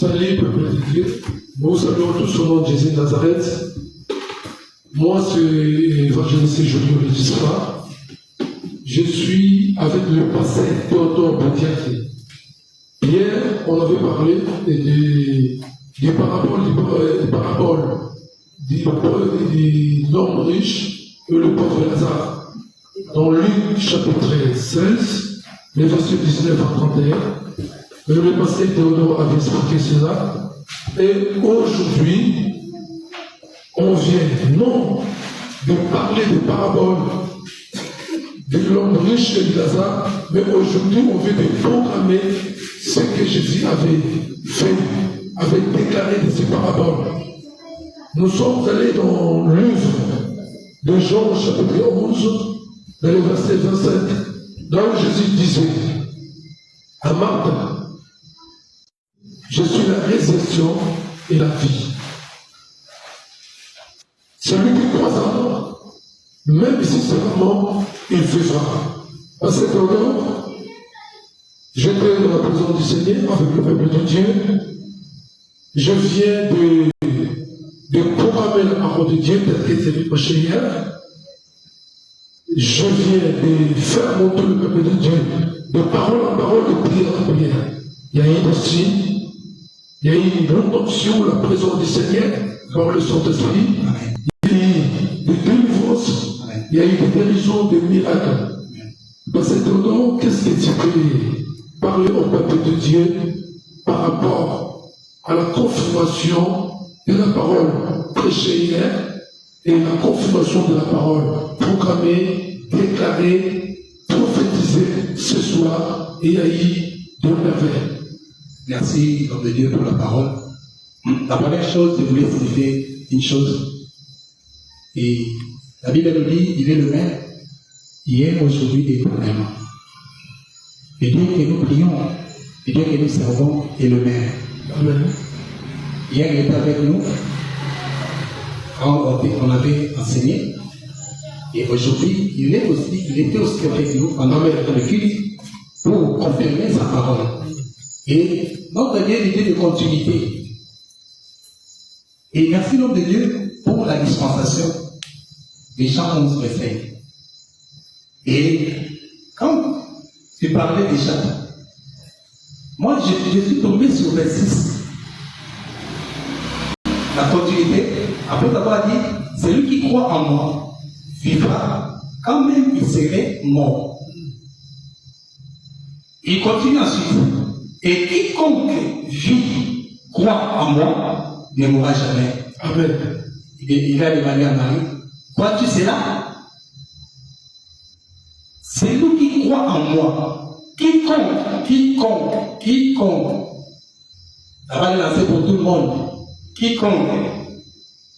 Salut, peuple de Dieu. Nous saluons tous au nom de Jésus de Nazareth. Moi, c'est évangéliste Julio Legispa. Je suis avec le pasteur Théodore Badiaké. Hier, on avait parlé des paraboles de l'homme riche et le pauvre Lazare. Dans Luc chapitre 16, les versets 19 à 31. Le pasteur Théodore avait expliqué cela. Et aujourd'hui, on vient non de parler des paraboles de l'homme riche et de Lazare, mais aujourd'hui, on vient de programmer ce que Jésus avait fait, avait déclaré de ces paraboles. Nous sommes allés dans le livre de Jean, chapitre 11, dans le verset 27, là où Jésus disait à Marthe, je suis la résurrection et la vie. Celui qui croit en moi, même si c'est mort, il vivra. Parce que Théodore, j'étais dans la présence du Seigneur avec le peuple de Dieu. Je viens de programmer la parole de Dieu telle qu'elle était prêchée hier. Je viens de faire monter le peuple de Dieu de parole en parole, de prière en prière. Il y a eu aussi, il y a eu une onction, la présence du Seigneur par le Saint-Esprit. Il y a eu des délivrances, il y a eu des guérisons, des miracles. Parce que Théodore, qu'est-ce que tu peux parler au peuple de Dieu par rapport à la confirmation de la parole prêchée hier et la confirmation de la parole programmée, déclarée, prophétisée ce soir, et il y a eu de merveilles. Merci, homme de Dieu, pour la parole. La première chose, je voulais signifier une chose. Et la Bible nous dit, il est le même, hier, aujourd'hui et éternellement. Le Dieu que nous prions, le Dieu que nous servons est le même. Amen. Hier, il était avec nous, quand on avait enseigné. Et aujourd'hui, il était aussi avec nous pendant le culte pour confirmer sa parole. Et notre Dieu était de continuité. Et merci l'homme de Dieu pour la dispensation des Jean 11, verset. Et quand tu parlais déjà, moi je suis tombé sur verset 6. La continuité, après avoir dit, celui qui croit en moi vivra quand même il serait mort. Il continue ensuite. Et quiconque vit, croit en moi, ne mourra jamais. Amen. Il a demandé à Marie, crois-tu cela? C'est lui qui croit en moi. Quiconque. Ça va le lancer pour tout le monde. Quiconque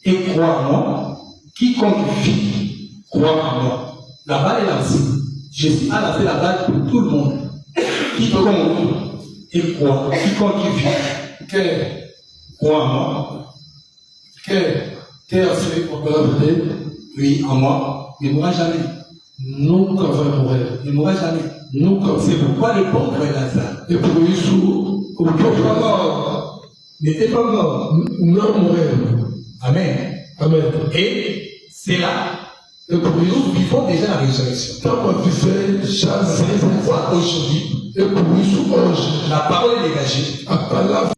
et croit en moi, quiconque vit, croit en moi. La balle est lancée. Jésus a lancé la balle pour tout le monde. Quiconque et croit, quiconque vit, croit en moi. Qu'est a fait pour que la venue? Oui, en moi, il ne mourra jamais. Nous qu'on va mourir. Il ne mourra jamais. C'est pourquoi le pauvre Lazare. Et pour Yusuf, au pauvre mort, n'était pas mort. Non mourir. Amen. Amen. Et c'est là. Et pour Nous vivons déjà la résurrection. tant qu'on vivait, chaque C'est pourquoi aujourd'hui, et pour Yusuf, la parole est dégagée. à la